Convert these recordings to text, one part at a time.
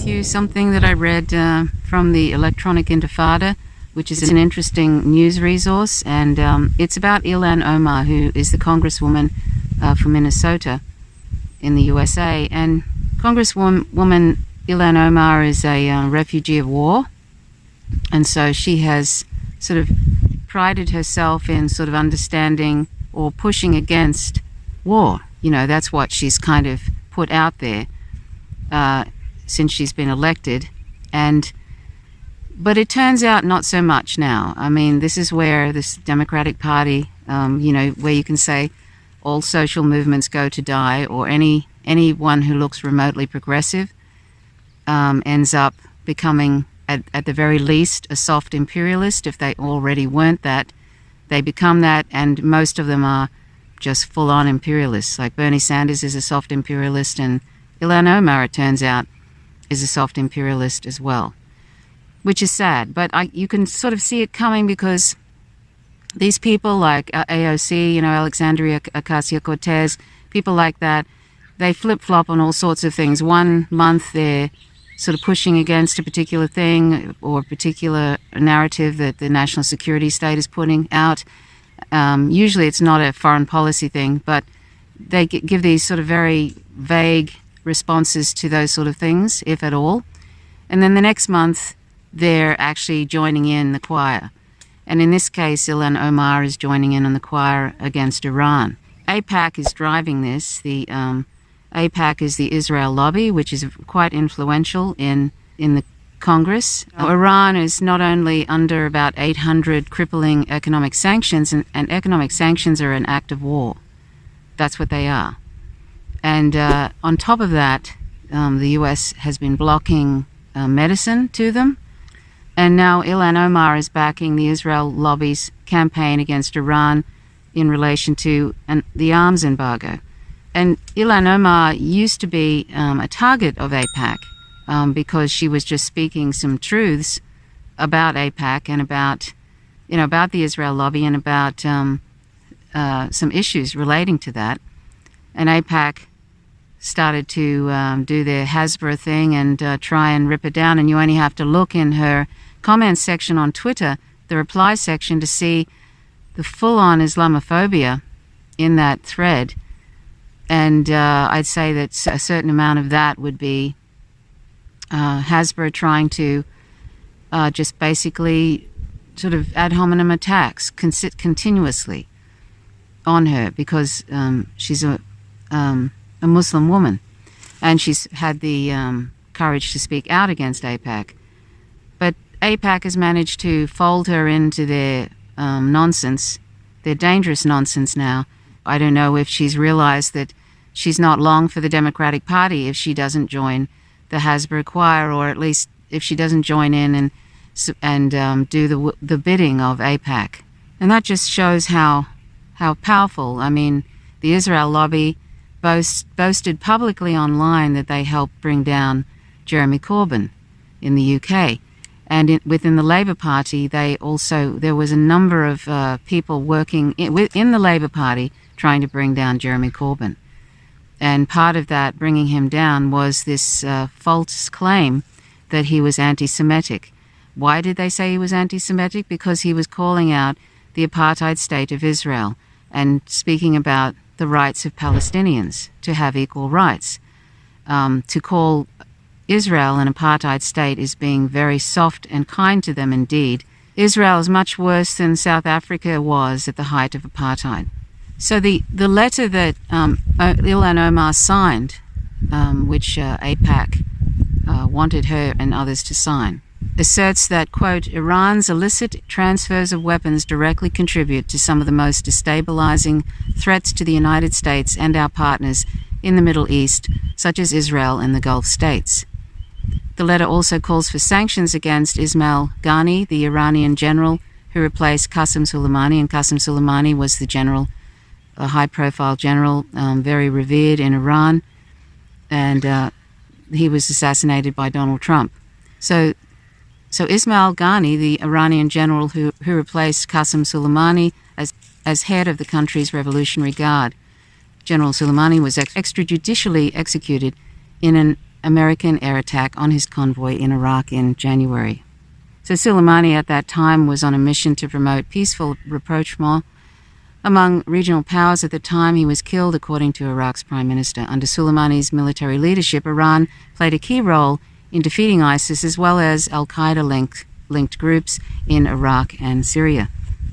with you something that I read from the Electronic Intifada, which is an interesting news resource, and it's about Ilhan Omar, who is the congresswoman from Minnesota in the USA. And Congresswoman Ilhan Omar is a refugee of war, and so she has sort of prided herself in sort of understanding or pushing against war. You know, that's what she's kind of put out there since she's been elected. But it turns out not so much now. I mean, this is where this Democratic Party, where you can say all social movements go to die, or anyone who looks remotely progressive ends up becoming, at the very least, a soft imperialist. If they already weren't that, they become that, and most of them are just full-on imperialists. Like Bernie Sanders is a soft imperialist, and Ilhan Omar, it turns out, is a soft imperialist as well, which is sad. But you can sort of see it coming, because these people like AOC, Alexandria Ocasio-Cortez, people like that, they flip-flop on all sorts of things. One month they're sort of pushing against a particular thing or a particular narrative that the national security state is putting out. Usually it's not a foreign policy thing, but they give these sort of very vague responses to those sort of things, if at all. And then the next month, they're actually joining in the choir. And in this case, Ilhan Omar is joining in on the choir against Iran. AIPAC is driving this. The AIPAC is the Israel lobby, which is quite influential in the Congress. Iran is not only under about 800 crippling economic sanctions, and economic sanctions are an act of war. That's what they are. And on top of that, the US has been blocking medicine to them. And now Ilhan Omar is backing the Israel lobby's campaign against Iran in relation to the arms embargo. And Ilhan Omar used to be a target of AIPAC because she was just speaking some truths about AIPAC and about the Israel lobby and about some issues relating to that. And AIPAC started to do their Hasbro thing and try and rip it down. And you only have to look in her comments section on Twitter, the reply section, to see the full-on Islamophobia in that thread. And I'd say that a certain amount of that would be Hasbro trying to just basically sort of ad hominem attacks continuously on her, because she's a Muslim woman, and she's had the courage to speak out against AIPAC. But AIPAC has managed to fold her into their nonsense, their dangerous nonsense now. I don't know if she's realized that she's not long for the Democratic Party if she doesn't join the Hasbro choir, or at least if she doesn't join in and do the bidding of AIPAC. And that just shows how powerful. I mean, the Israel lobby boasted publicly online that they helped bring down Jeremy Corbyn in the UK. And within the Labour Party, there was a number of people working in the Labour Party trying to bring down Jeremy Corbyn. And part of that, bringing him down, was this false claim that he was anti-Semitic. Why did they say he was anti-Semitic? Because he was calling out the apartheid state of Israel and speaking about the rights of Palestinians to have equal rights. To call Israel an apartheid state is being very soft and kind to them indeed. Israel is much worse than South Africa was at the height of apartheid. So the letter that Ilhan Omar signed, which AIPAC wanted her and others to sign, asserts that, quote, Iran's illicit transfers of weapons directly contribute to some of the most destabilizing threats to the United States and our partners in the Middle East, such as Israel and the Gulf states. The letter also calls for sanctions against Ismail Ghani, the Iranian general who replaced Qasem Soleimani, and Qasem Soleimani was the general, a high-profile general, very revered in Iran, and he was assassinated by Donald Trump. So Ismail Ghani, the Iranian general who replaced Qasem Soleimani as head of the country's Revolutionary Guard, General Soleimani was extrajudicially executed in an American air attack on his convoy in Iraq in January. So Soleimani at that time was on a mission to promote peaceful rapprochement among regional powers. At the time, he was killed, according to Iraq's prime minister. Under Soleimani's military leadership, Iran played a key role in defeating ISIS as well as al-Qaeda-linked groups in Iraq and Syria.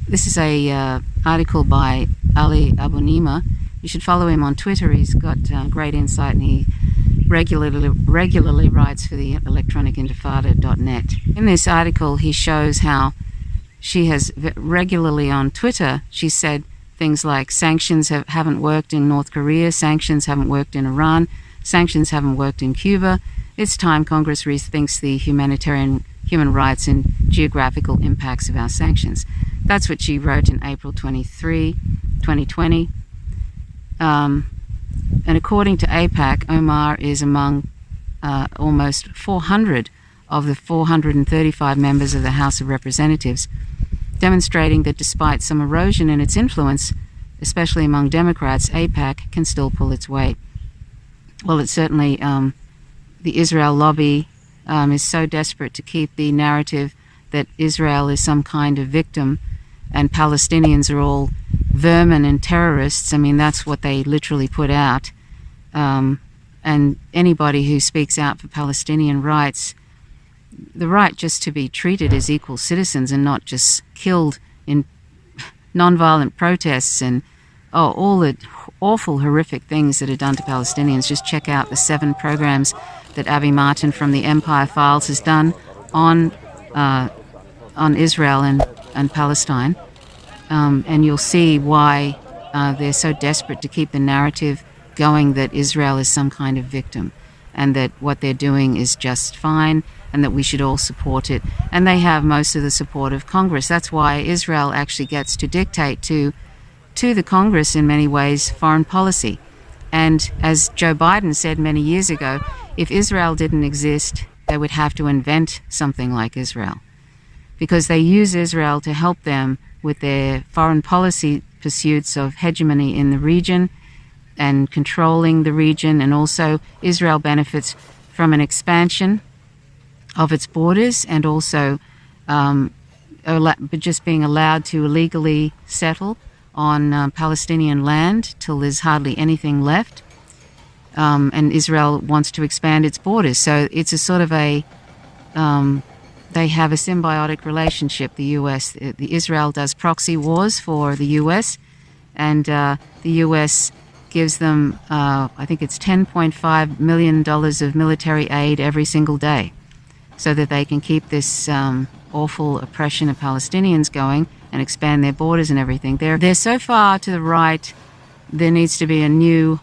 This is a article by Ali Abu Nima. You should follow him on Twitter. He's got great insight, and he regularly writes for the electronicintifada.net. In this article, he shows how she has regularly on Twitter, she said things like sanctions haven't worked in North Korea, sanctions haven't worked in Iran, sanctions haven't worked in Cuba. It's time Congress rethinks the human rights and geographical impacts of our sanctions. That's what she wrote in April 23, 2020. And according to AIPAC, Omar is among almost 400 of the 435 members of the House of Representatives, demonstrating that despite some erosion in its influence, especially among Democrats, AIPAC can still pull its weight. Well, it's certainly the Israel lobby is so desperate to keep the narrative that Israel is some kind of victim and Palestinians are all vermin and terrorists. I mean, that's what they literally put out. And anybody who speaks out for Palestinian rights, the right just to be treated as equal citizens and not just killed in nonviolent protests and all the awful, horrific things that are done to Palestinians. Just check out the 7 programs that Avi Martin from the Empire Files has done on Israel and Palestine, and you'll see why they're so desperate to keep the narrative going that Israel is some kind of victim and that what they're doing is just fine and that we should all support it. And they have most of the support of Congress. That's why Israel actually gets to dictate to the Congress in many ways foreign policy. And as Joe Biden said many years ago, if Israel didn't exist, they would have to invent something like Israel, because they use Israel to help them with their foreign policy pursuits of hegemony in the region and controlling the region. And also Israel benefits from an expansion of its borders and also just being allowed to illegally settle on Palestinian land till there's hardly anything left. And Israel wants to expand its borders. So it's a sort of they have a symbiotic relationship, the U.S. The Israel does proxy wars for the U.S., and the U.S. gives them, I think it's $10.5 million of military aid every single day so that they can keep this awful oppression of Palestinians going and expand their borders and everything. They're so far to the right, there needs to be a new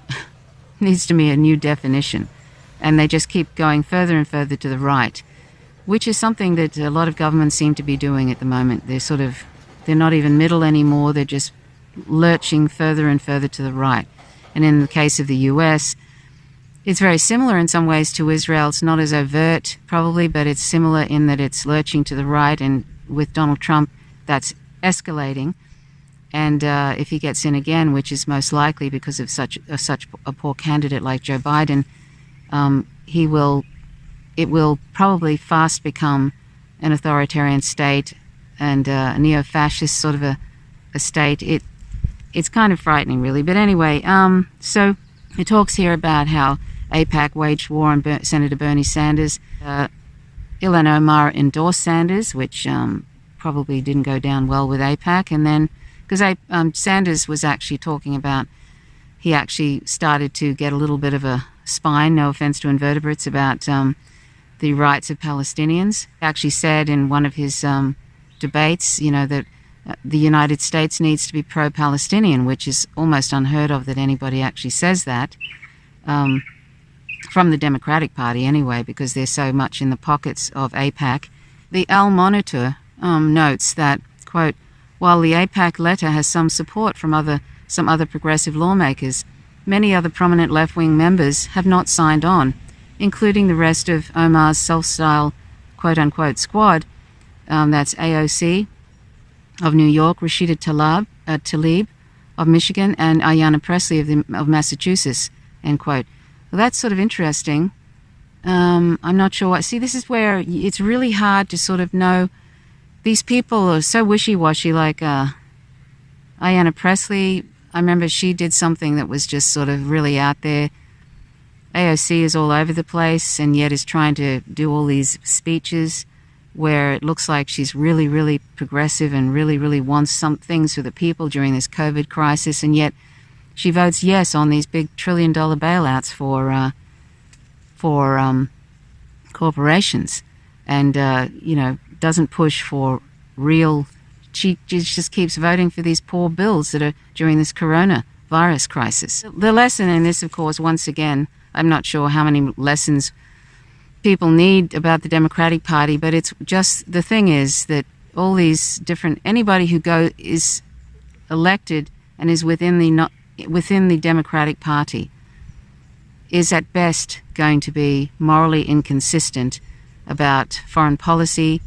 definition. And they just keep going further and further to the right, which is something that a lot of governments seem to be doing at the moment. They're not even middle anymore. They're just lurching further and further to the right. And in the case of the U.S., it's very similar in some ways to Israel. It's not as overt, probably, but it's similar in that it's lurching to the right. And with Donald Trump, that's escalating. And if he gets in again, which is most likely because of such a poor candidate like Joe Biden, it will probably fast become an authoritarian state and a neo-fascist sort of a state. It's kind of frightening, really. But anyway, so it talks here about how AIPAC waged war on Senator Bernie Sanders. Ilhan Omar endorsed Sanders, which probably didn't go down well with AIPAC. And then, because Sanders was actually talking about, he actually started to get a little bit of a spine, no offense to invertebrates, about the rights of Palestinians. He actually said in one of his debates, that the United States needs to be pro-Palestinian, which is almost unheard of that anybody actually says that, from the Democratic Party anyway, because they're so much in the pockets of AIPAC. The Al Monitor notes that, quote, while the AIPAC letter has some support from some other progressive lawmakers, many other prominent left-wing members have not signed on, including the rest of Omar's self-styled quote-unquote squad. That's AOC of New York, Rashida Tlaib of Michigan, and Ayanna Pressley of Massachusetts, end quote. Well, that's sort of interesting. I'm not sure what. See, this is where it's really hard to sort of know. These people are so wishy-washy, like Ayanna Pressley. I remember she did something that was just sort of really out there. AOC is all over the place and yet is trying to do all these speeches where it looks like she's really, really progressive and really, really wants some things for the people during this COVID crisis, and yet she votes yes on these big trillion-dollar bailouts for corporations, and doesn't push for real. She just keeps voting for these poor bills that are during this coronavirus crisis. The lesson in this, of course, once again, I'm not sure how many lessons people need about the Democratic Party, but it's just, the thing is that all these different, anybody who is elected and is within the Democratic Party is at best going to be morally inconsistent about foreign policy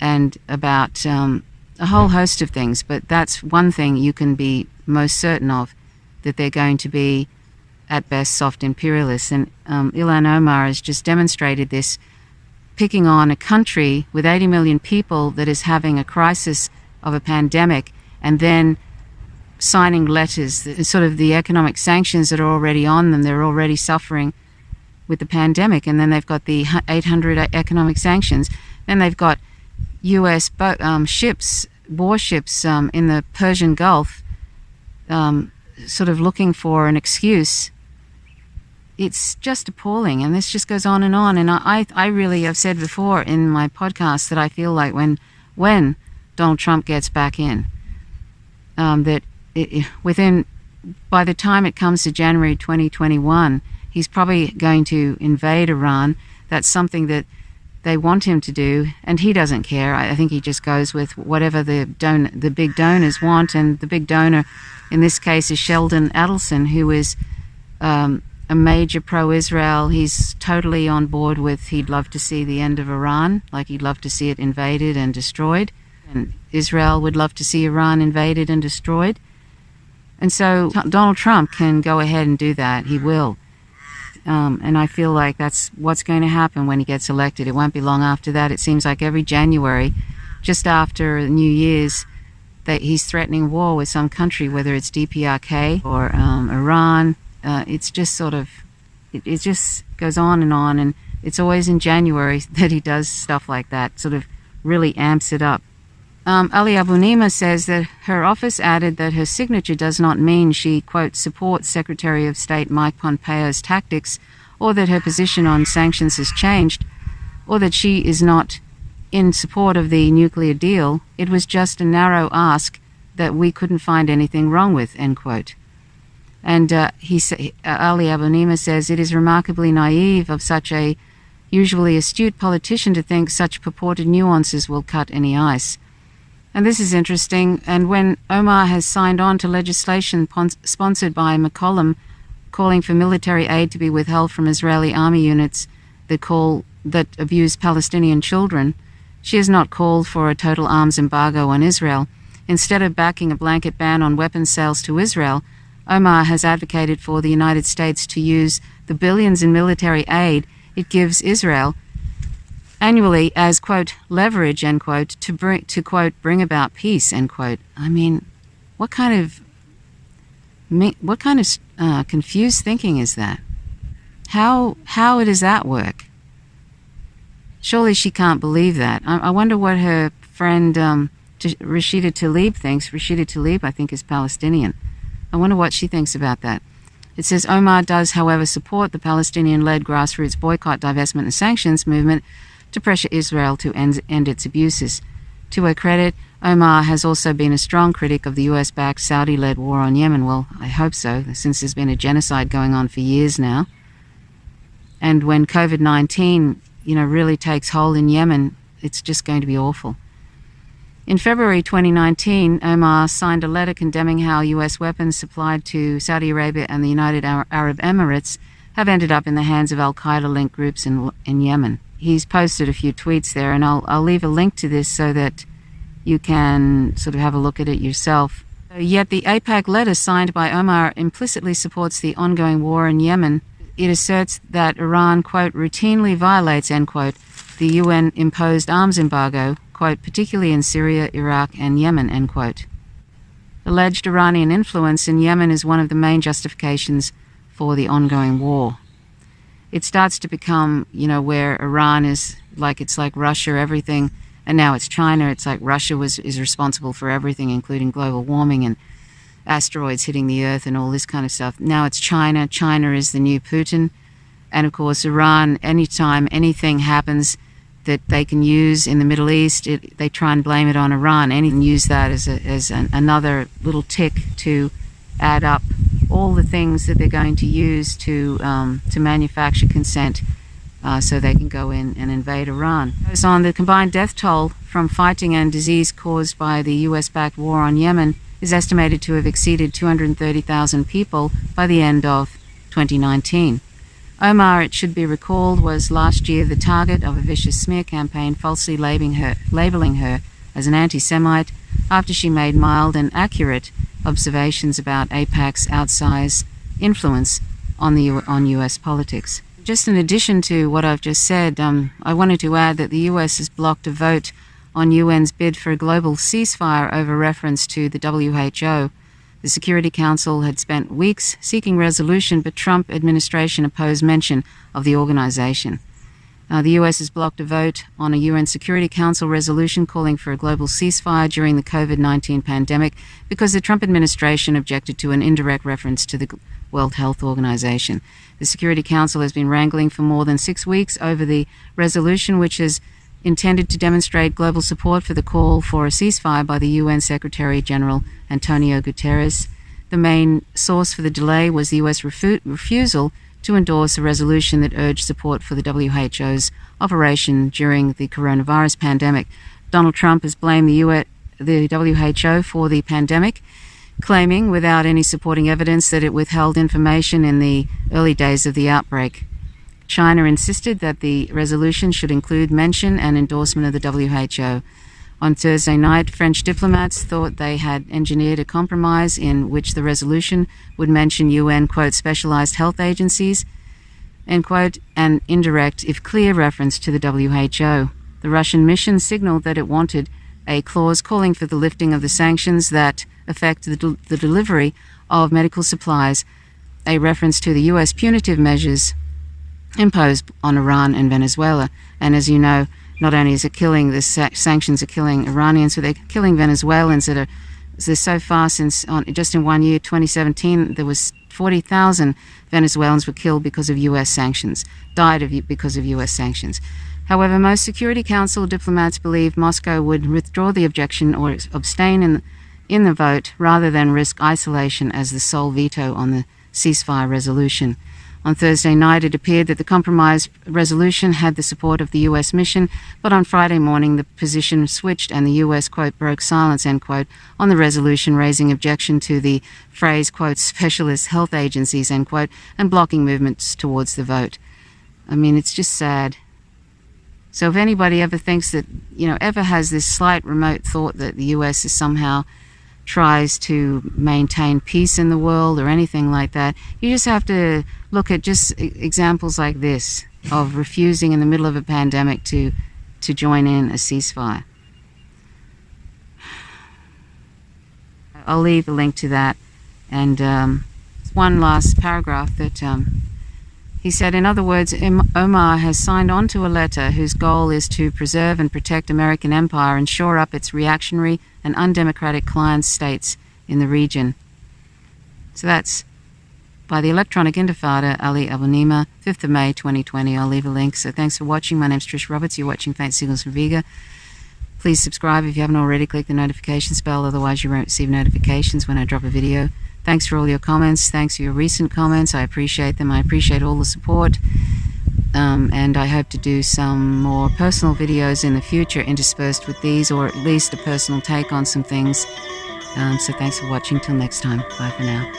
and about a whole host of things. But that's one thing you can be most certain of, that they're going to be at best soft imperialists. And Ilhan Omar has just demonstrated this, picking on a country with 80 million people that is having a crisis of a pandemic, and then signing letters, sort of the economic sanctions that are already on them. They're already suffering with the pandemic, and then they've got the 800 economic sanctions. Then they've got U.S. warships in the Persian Gulf, sort of looking for an excuse. It's just appalling, and this just goes on. And I really have said before in my podcast that I feel like when Donald Trump gets back in, that by the time it comes to January 2021, he's probably going to invade Iran. That's something that they want him to do, and he doesn't care. I think he just goes with whatever the big donors want, and the big donor in this case is Sheldon Adelson, who is a major pro-Israel. He's totally on board with, he'd love to see the end of Iran, like he'd love to see it invaded and destroyed, and Israel would love to see Iran invaded and destroyed. And so Donald Trump can go ahead and do that. He will. And I feel like that's what's going to happen when he gets elected. It won't be long after that. It seems like every January, just after New Year's, that he's threatening war with some country, whether it's DPRK or Iran. It's just sort of, it just goes on, and it's always in January that he does stuff like that, sort of really amps it up. Ali Abunimah says that her office added that her signature does not mean she, quote, supports Secretary of State Mike Pompeo's tactics, or that her position on sanctions has changed, or that she is not in support of the nuclear deal. It was just a narrow ask that we couldn't find anything wrong with, end quote. And Ali Abunimah says it is remarkably naive of such a usually astute politician to think such purported nuances will cut any ice. And this is interesting. And when Omar has signed on to legislation sponsored by McCollum calling for military aid to be withheld from Israeli army units that abuse Palestinian children, she has not called for a total arms embargo on Israel. Instead of backing a blanket ban on weapons sales to Israel, Omar has advocated for the United States to use the billions in military aid it gives Israel annually as, quote, leverage, end quote, to quote, bring about peace, end quote. I mean, what kind of confused thinking is that? How does that work? Surely she can't believe that. I wonder what her friend Rashida Tlaib thinks. Rashida Tlaib, I think, is Palestinian. I wonder what she thinks about that. It says Omar does, however, support the Palestinian-led grassroots boycott, divestment and sanctions movement to pressure Israel to end its abuses. To her credit, Omar has also been a strong critic of the US-backed Saudi-led war on Yemen. Well, I hope so, since there's been a genocide going on for years now. And when COVID-19, really takes hold in Yemen, it's just going to be awful. In February 2019, Omar signed a letter condemning how US weapons supplied to Saudi Arabia and the United Arab Emirates have ended up in the hands of al-Qaeda-linked groups in Yemen. He's posted a few tweets there, and I'll leave a link to this so that you can sort of have a look at it yourself. Yet the AIPAC letter signed by Omar implicitly supports the ongoing war in Yemen. it asserts that Iran, quote, routinely violates, end quote, the UN-imposed arms embargo, quote, particularly in Syria, Iraq, and Yemen, end quote. Alleged Iranian influence in Yemen is one of the main justifications for the ongoing war. It starts to become, where Iran is like, it's like Russia, everything, and now it's China. It's like Russia is responsible for everything, including global warming and asteroids hitting the Earth and all this kind of stuff. Now it's China. China is the new Putin. And of course, Iran, anytime anything happens that they can use in the Middle East, they try and blame it on Iran. Anything use that as another little tick to add up all the things that they're going to use to manufacture consent so they can go in and invade Iran. Goes on, the combined death toll from fighting and disease caused by the US-backed war on Yemen is estimated to have exceeded 230,000 people by the end of 2019. Omar, it should be recalled, was last year the target of a vicious smear campaign falsely labeling her as an anti-Semite after she made mild and accurate observations about AIPAC's outsized influence on US politics. Just in addition to what I've just said, I wanted to add that the US has blocked a vote on UN's bid for a global ceasefire over reference to the WHO. The Security Council had spent weeks seeking resolution, but Trump administration opposed mention of the organization. The US has blocked a vote on a UN Security Council resolution calling for a global ceasefire during the COVID-19 pandemic because the Trump administration objected to an indirect reference to the World Health Organization. The Security Council has been wrangling for more than 6 weeks over the resolution, which is intended to demonstrate global support for the call for a ceasefire by the UN Secretary General Antonio Guterres. The main source for the delay was the US refusal to endorse a resolution that urged support for the WHO's operation during the coronavirus pandemic. Donald Trump has blamed the WHO for the pandemic, claiming without any supporting evidence that it withheld information in the early days of the outbreak. China insisted that the resolution should include mention and endorsement of the WHO. On Thursday night, French diplomats thought they had engineered a compromise in which the resolution would mention UN, quote, specialized health agencies, end quote, and indirect, if clear, reference to the WHO. The Russian mission signaled that it wanted a clause calling for the lifting of the sanctions that affect the delivery of medical supplies, a reference to the US punitive measures imposed on Iran and Venezuela. And as you know, not only is it killing, the sanctions are killing Iranians, but they're killing Venezuelans that are, so far since, just in 1 year, 2017, there was 40,000 Venezuelans were killed because of US sanctions, because of US sanctions. However, most Security Council diplomats believe Moscow would withdraw the objection or abstain in the vote rather than risk isolation as the sole veto on the ceasefire resolution. On Thursday night, it appeared that the compromise resolution had the support of the US mission, but on Friday morning, the position switched and the US, quote, broke silence, end quote, on the resolution, raising objection to the phrase, quote, specialist health agencies, end quote, and blocking movements towards the vote. I mean, it's just sad. So if anybody ever thinks that, ever has this slight remote thought that the US is somehow tries to maintain peace in the world or anything like that, you just have to look at just examples like this of refusing in the middle of a pandemic to join in a ceasefire. I'll leave a link to that. And one last paragraph that he said, in other words, Omar has signed on to a letter whose goal is to preserve and protect American empire and shore up its reactionary and undemocratic client states in the region. So that's by the Electronic Intifada, Ali Abunimah, 5th of May 2020. I'll leave a link. So thanks for watching. My name's Trish Roberts. You're watching Faint Signals from Vega. Please subscribe if you haven't already. Click the notifications bell, otherwise you won't receive notifications when I drop a video. Thanks for all your comments. Thanks for your recent comments. I appreciate them. I appreciate all the support. And I hope to do some more personal videos in the future interspersed with these, or at least a personal take on some things. So thanks for watching. Till next time. Bye for now.